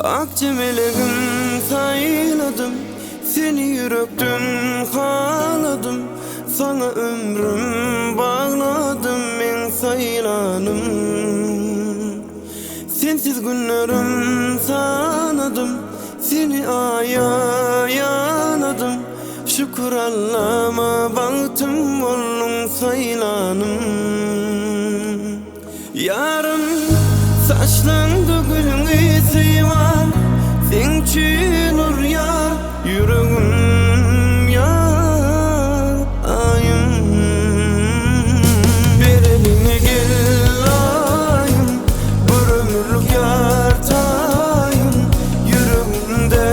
Akçemeleğim sayladım, seni yürekten haladım. Sana ömrüm bağladım men saylanım. Sensiz günlerim sanadım, seni aya yanadım. Şükür Allah'ıma baktım oldun saylanım. Yarım saçlandı gülün isi var, sen için nur yar, yüreğim yar ayım. Bir eline gel ayım, bir ömürlük yar tayım. Yüreğimde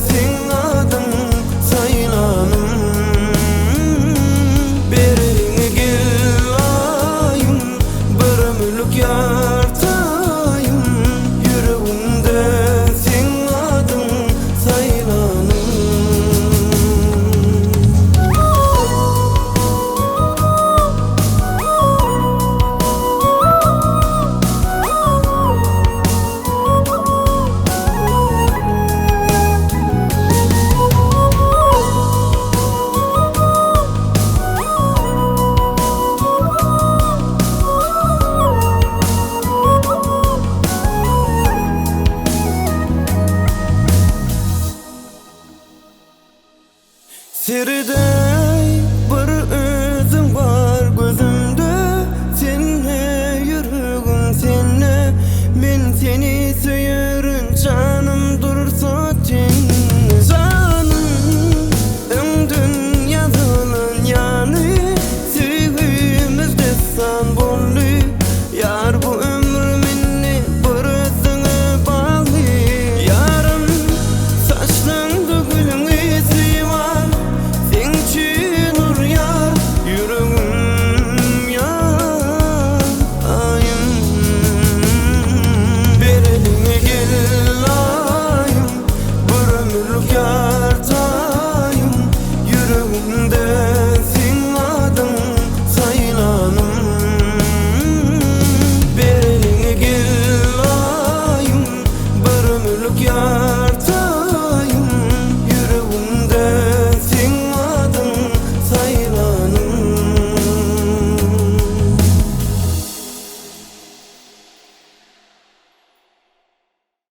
sen adın saylanım. Bir eline gel ayım, bir ömürlük yar tayım. Yüreğimde sen adın saylanım. Sirday bir özüm var gözümde, seninle yüreğim seninle. Men seni söyürün canım durursa ten canım. Ömdün yazılın yani, sevgimiz destan bollu. Yar bu ömrümünü bir özüne bağlı. Yarım saçlandı gülün isi var, sen için nur yar, yüreğim yar ayım. Bir eline gel ayım, bir ömürlük yar tayım. Yüreğimde sen adın saylanım. Bir eline gel ayım, bir ömürlük yar